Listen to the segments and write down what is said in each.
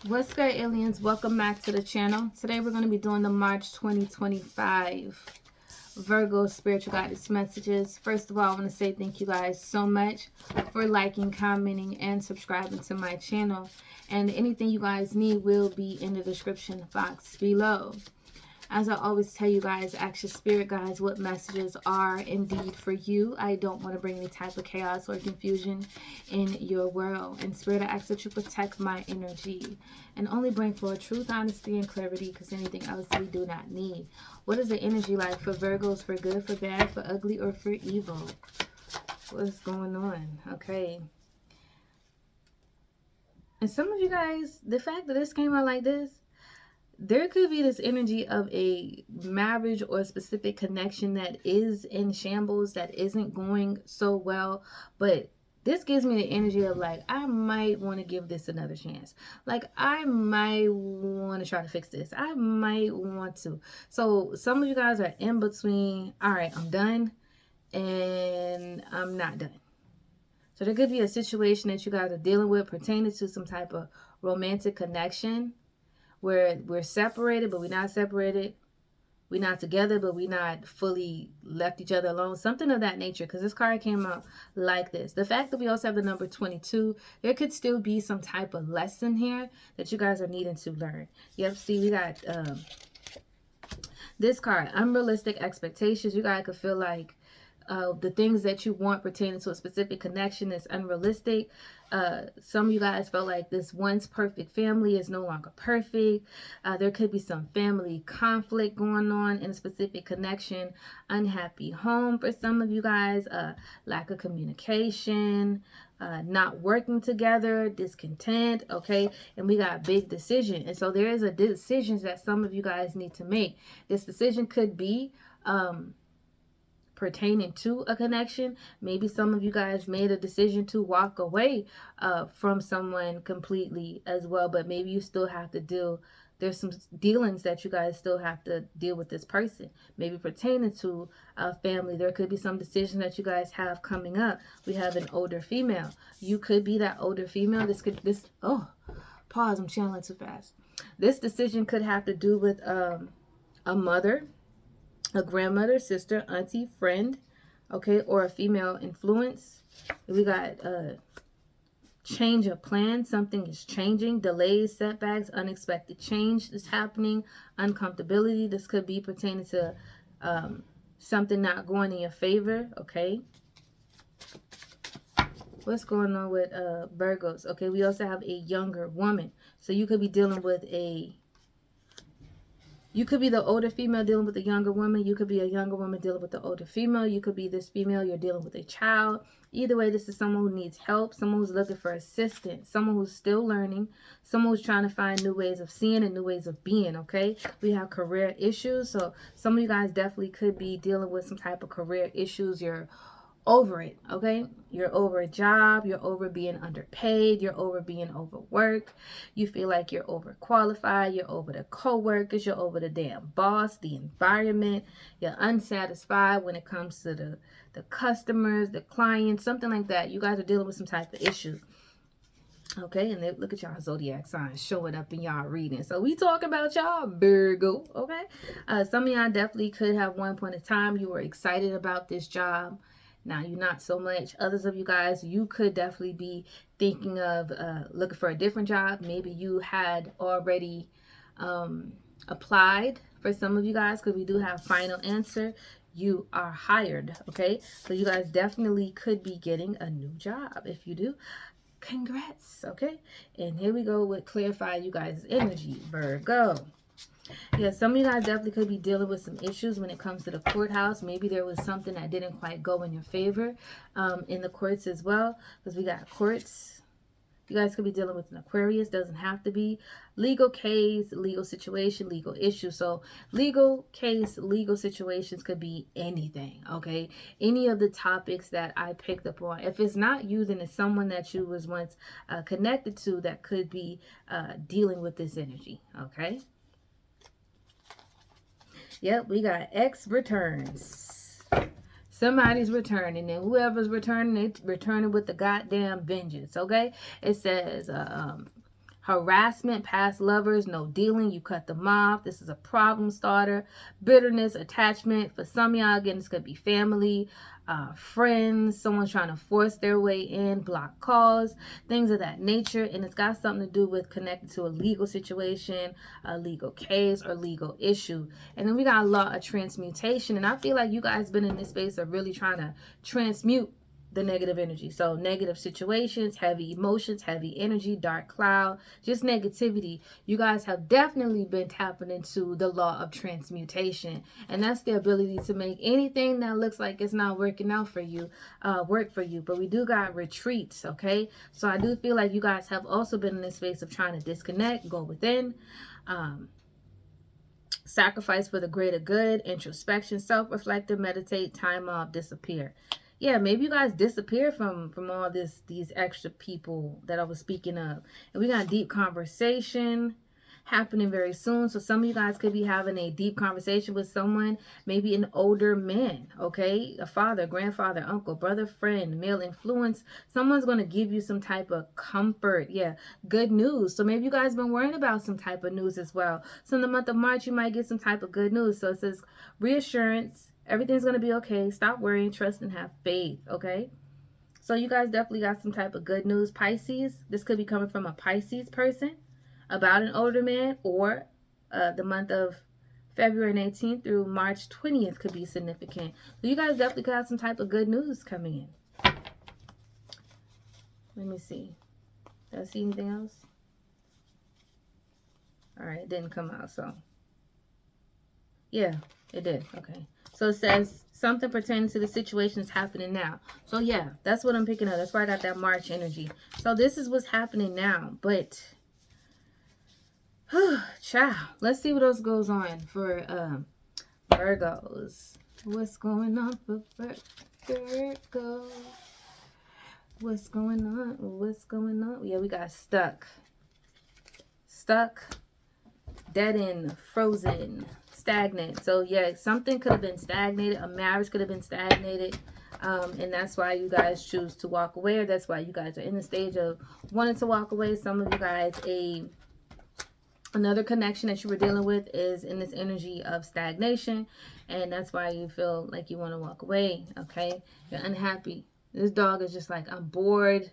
What's good, aliens? Welcome back to the channel. Today we're going to be doing the March 2025 Virgo spiritual guidance messages. First of all, I want to say thank you guys so much for liking, commenting, and subscribing to my channel. And anything you guys need will be in the description box below. As I always tell you guys, ask your spirit guides what messages are indeed for you. I don't want to bring any type of chaos or confusion in your world. And spirit, I ask that you protect my energy and only bring forth truth, honesty, and clarity, because anything else we do not need. What is the energy like for Virgos? For good, for bad, for ugly, or for evil? What's going on? Okay. And some of you guys, the fact that this came out like this, there could be this energy of a marriage or a specific connection that is in shambles, that isn't going so well. But this gives me the energy of like, I might want to give this another chance. Like, I might want to try to fix this. I might want to. So some of you guys are in between, all right, I'm done and I'm not done. So there could be a situation that you guys are dealing with pertaining to some type of romantic connection, where we're separated, but we're not separated. We're not together, but we're not fully left each other alone. Something of that nature, because this card came out like this. The fact that we also have the number 22, there could still be some type of lesson here that you guys are needing to learn. Yep, see, we got this card, unrealistic expectations. You guys could feel like the things that you want pertaining to a specific connection is unrealistic. Some of you guys felt like this once perfect family is no longer perfect. There could be some family conflict going on in a specific connection. Unhappy home for some of you guys. Lack of communication. Not working together. Discontent. Okay. And we got big decision. And so there is a decision that some of you guys need to make. This decision could be pertaining to a connection. Maybe some of you guys made a decision to walk away from someone completely as well, but maybe you still have to deal, there's some dealings that you guys still have to deal with this person. Maybe pertaining to a family, there could be some decisions that you guys have coming up. We have an older female. You could be that older female. I'm channeling too fast. This decision could have to do with a mother, a grandmother, sister, auntie, friend, okay, or a female influence. We got change of plan. Something is changing. Delays, setbacks, unexpected change is happening. Uncomfortability. This could be pertaining to something not going in your favor, okay. What's going on with Virgos? Okay, we also have a younger woman. So you could be dealing with you could be the older female dealing with the younger woman. You could be a younger woman dealing with the older female. You could be this female, you're dealing with a child. Either way, this is someone who needs help, someone who's looking for assistance, someone who's still learning, someone who's trying to find new ways of seeing and new ways of being, okay? We have career issues. So some of you guys definitely could be dealing with some type of career issues. You're over it, okay? You're over a job, you're over being underpaid, you're over being overworked, you feel like you're overqualified, you're over the co-workers, you're over the damn boss, the environment, you're unsatisfied when it comes to the customers, the clients, something like that. You guys are dealing with some type of issue. Okay, and look at y'all zodiac signs showing up in y'all reading. So we talk about y'all Virgo, okay? Some of y'all definitely could have one point in time you were excited about this job. Now you're not so much. Others of you guys, you could definitely be thinking of looking for a different job. Maybe you had already applied for some of you guys, because we do have final answer. You are hired, okay? So you guys definitely could be getting a new job. If you do, congrats, okay? And here we go with clarify you guys' energy, Virgo. Yeah, some of you guys definitely could be dealing with some issues when it comes to the courthouse. Maybe there was something that didn't quite go in your favor in the courts as well, because we got courts. You guys could be dealing with an Aquarius. Doesn't have to be. Legal case, legal situation, legal issue. So legal case, legal situations could be anything, okay? Any of the topics that I picked up on. If it's not you, then it's someone that you was once connected to that could be dealing with this energy, okay? Yep, we got X returns. Somebody's returning, and whoever's returning, it's returning with the goddamn vengeance, okay? It says Harassment, past lovers, no dealing, you cut them off. This is a problem starter. Bitterness, attachment. For some of y'all, again, this could be family, friends, someone's trying to force their way in, block calls, things of that nature. And it's got something to do with connected to a legal situation, a legal case, or legal issue. And then we got a lot of transmutation. And I feel like you guys been in this space of really trying to transmute the negative energy. So negative situations, heavy emotions, heavy energy, dark cloud, just negativity. You guys have definitely been tapping into the law of transmutation, and that's the ability to make anything that looks like it's not working out for you work for you. But we do got retreats, okay? So I do feel like you guys have also been in this space of trying to disconnect, go within, sacrifice for the greater good, introspection, self-reflective, meditate, time off, disappear. Yeah, maybe you guys disappear from all these extra people that I was speaking of. And we got deep conversation happening very soon. So some of you guys could be having a deep conversation with someone, maybe an older man, okay? A father, grandfather, uncle, brother, friend, male influence. Someone's going to give you some type of comfort. Yeah, good news. So maybe you guys been worrying about some type of news as well. So in the month of March, you might get some type of good news. So it says reassurance. Everything's going to be okay. Stop worrying, trust, and have faith, okay? So you guys definitely got some type of good news. Pisces, this could be coming from a Pisces person about an older man, or the month of February 18th through March 20th could be significant. So you guys definitely could have some type of good news coming in. Let me see. Did I see anything else? All right, it didn't come out, so. Yeah, it did. Okay. So it says something pertaining to the situation is happening now. So yeah, that's what I'm picking up. That's why I got that March energy. So this is what's happening now. But, child, let's see what else goes on for Virgos. What's going on for Virgo? What's going on? What's going on? Yeah, we got stuck. Stuck, dead end, frozen, stagnant. So yeah, something could have been stagnated. A marriage could have been stagnated, and that's why you guys choose to walk away, or that's why you guys are in the stage of wanting to walk away. Some of you guys, another connection that you were dealing with is in this energy of stagnation, and that's why you feel like you want to walk away. Okay, you're unhappy. This dog is just like, I'm bored.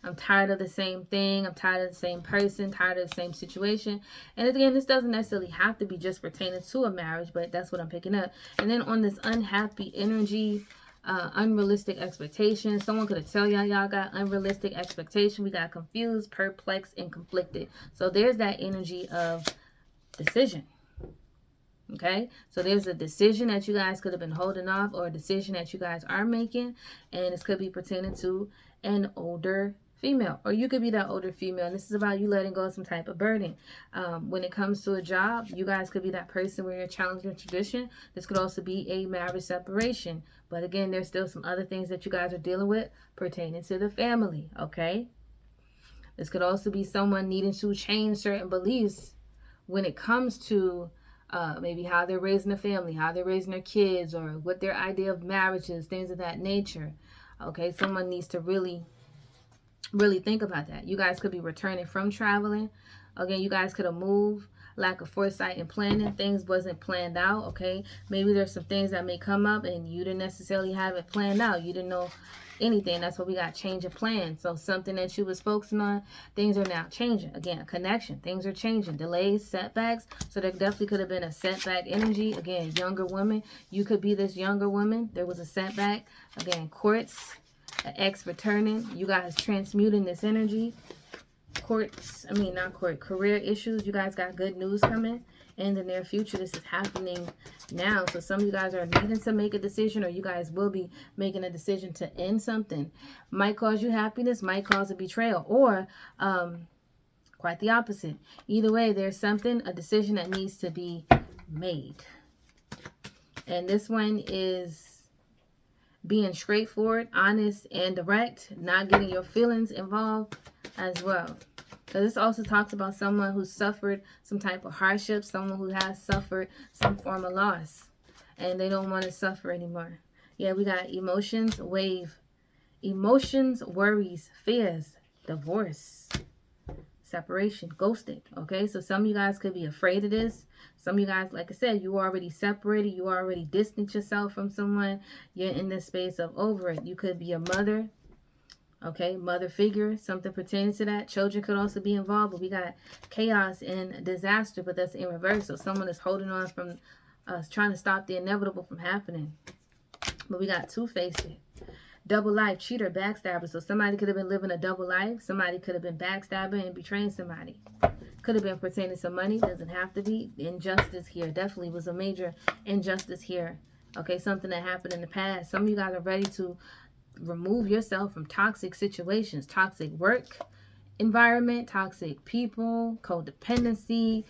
I'm tired of the same thing. I'm tired of the same person, tired of the same situation. And again, this doesn't necessarily have to be just pertaining to a marriage, but that's what I'm picking up. And then on this unhappy energy, unrealistic expectations. Someone could have tell y'all got unrealistic expectation. We got confused, perplexed, and conflicted. So there's that energy of decision. Okay, so there's a decision that you guys could have been holding off, or a decision that you guys are making, and this could be pertaining to an older female, or you could be that older female, and this is about you letting go of some type of burden. When it comes to a job, you guys could be that person where you're challenging tradition. This could also be a marriage separation, but again, there's still some other things that you guys are dealing with pertaining to the family. Okay, this could also be someone needing to change certain beliefs when it comes to maybe how they're raising a family, how they're raising their kids, or what their idea of marriage is, things of that nature. Okay, someone needs to really think about that. You guys could be returning from traveling. Again, you guys could have moved. Lack of foresight and planning. Things wasn't planned out. Okay, maybe there's some things that may come up and you didn't necessarily have it planned out. You didn't know anything. That's what we got, change of plan. So something that you was focusing on, things are now changing. Again, connection, things are changing. Delays, setbacks. So there definitely could have been a setback energy. Again, younger woman, you could be this younger woman. There was a setback. Again, courts, an ex returning. You guys transmuting this energy. Career issues. You guys got good news coming in the near future. This is happening now. So some of you guys are needing to make a decision, or you guys will be making a decision to end something. Might cause you happiness, might cause a betrayal, or quite the opposite. Either way, there's something, a decision that needs to be made. And this one is being straightforward, honest, and direct, not getting your feelings involved as well. So this also talks about someone who suffered some type of hardship, someone who has suffered some form of loss, and they don't want to suffer anymore. Yeah, we got emotions, wave. Emotions, worries, fears, divorce, separation, ghosted. Okay, so some of you guys could be afraid of this. Some of you guys, like I said, you already separated, you already distanced yourself from someone. You're in this space of over it. You could be a mother, okay, mother figure, something pertaining to that. Children could also be involved, but we got chaos and disaster, but that's in reverse. So someone is holding on from trying to stop the inevitable from happening. But we got two-faced, double life, cheater, backstabber. So somebody could have been living a double life. Somebody could have been backstabbing and betraying somebody. Could have been pertaining to money. Doesn't have to be. Injustice here. Definitely was a major injustice here. Okay, something that happened in the past. Some of you guys are ready to remove yourself from toxic situations, toxic work environment, toxic people, codependency,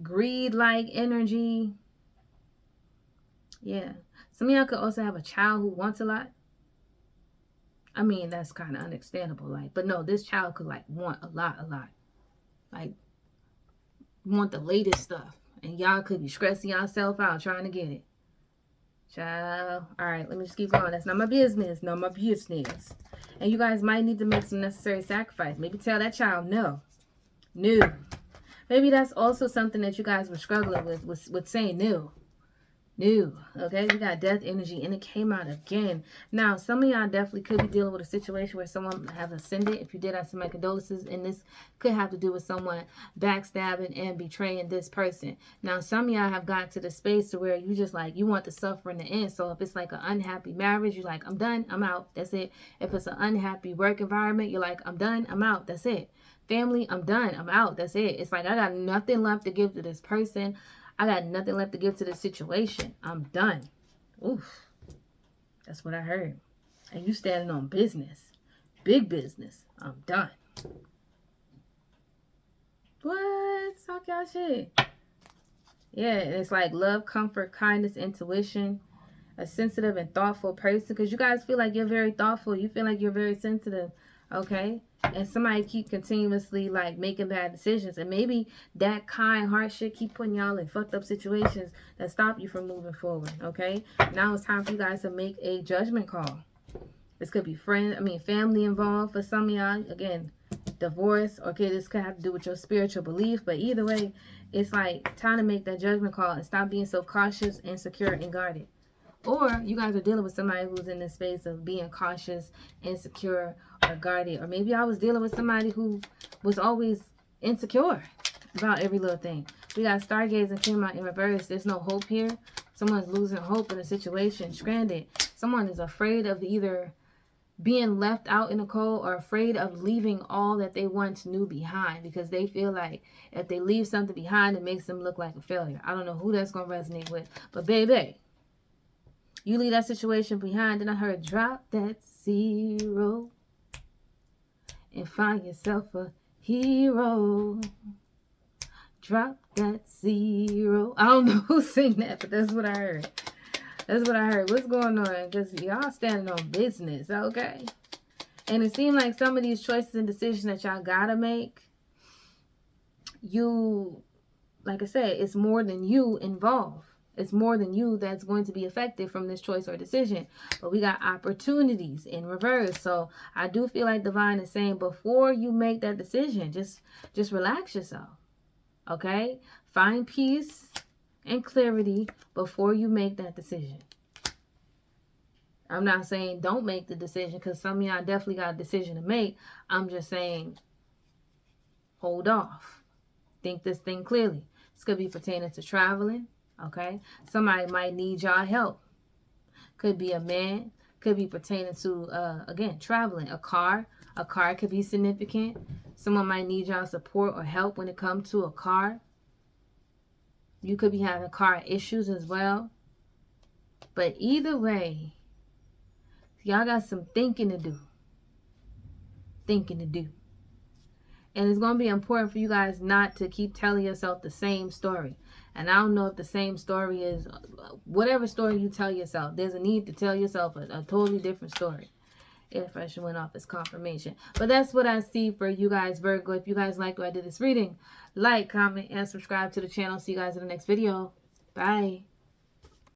greed-like energy. Yeah. Some of y'all could also have a child who wants a lot. I mean, that's kind of understandable, like, but no, this child could, like, want a lot. Like, want the latest stuff. And y'all could be stressing yourself out trying to get it. Child. Alright, let me just keep going. That's not my business. No, my business. And you guys might need to make some necessary sacrifice. Maybe tell that child no. No. Maybe that's also something that you guys were struggling with saying no. No. Okay, we got death energy and it came out again. Now, some of y'all definitely could be dealing with a situation where someone have ascended. If you did, I send my condolences. And this could have to do with someone backstabbing and betraying this person. Now, some of y'all have gotten to the space to where you just like, you want the suffering to end. So if it's like an unhappy marriage, you're like, I'm done, I'm out. That's it. If it's an unhappy work environment, you're like, I'm done, I'm out. That's it. Family, I'm done, I'm out. That's it. It's like, I got nothing left to give to this person. I got nothing left to give to the situation. I'm done. Oof. That's what I heard. And you standing on business. Big business. I'm done. What? Talk y'all shit. Yeah, and it's like love, comfort, kindness, intuition. A sensitive and thoughtful person. Because you guys feel like you're very thoughtful. You feel like you're very sensitive. Okay? And somebody keep continuously like making bad decisions. And maybe that kind heart shit keep putting y'all in fucked up situations that stop you from moving forward. Okay? Now it's time for you guys to make a judgment call. This could be family involved for some of y'all. Again, divorce. Okay, this could have to do with your spiritual belief. But either way, it's like time to make that judgment call and stop being so cautious, insecure, and guarded. Or you guys are dealing with somebody who's in this space of being cautious, insecure, or guarded. Or maybe I was dealing with somebody who was always insecure about every little thing. We got stargazing came out in reverse. There's no hope here. Someone's losing hope in a situation, stranded. Someone is afraid of either being left out in the cold or afraid of leaving all that they once knew behind because they feel like if they leave something behind, it makes them look like a failure. I don't know who that's going to resonate with, but baby, you leave that situation behind. Then I heard drop that zero and find yourself a hero. Drop that zero. I don't know who sang that, but that's what I heard. That's what I heard. What's going on? Because y'all standing on business, okay? And it seemed like some of these choices and decisions that y'all gotta make, you, like I said, it's more than you involved. It's more than you that's going to be affected from this choice or decision. But we got opportunities in reverse. So I do feel like Divine is saying before you make that decision, just relax yourself. Okay? Find peace and clarity before you make that decision. I'm not saying don't make the decision because some of y'all definitely got a decision to make. I'm just saying hold off. Think this thing clearly. This could be pertaining to traveling. Okay? Somebody might need y'all help. Could be a man. Could be pertaining to, again, traveling. A car. A car could be significant. Someone might need y'all support or help when it comes to a car. You could be having car issues as well. But either way, y'all got some thinking to do. Thinking to do. And it's going to be important for you guys not to keep telling yourself the same story. And I don't know if the same story is, whatever story you tell yourself, there's a need to tell yourself a totally different story. If I should went off as confirmation. But that's what I see for you guys, Virgo. If you guys like what I did this reading, like, comment, and subscribe to the channel. See you guys in the next video. Bye.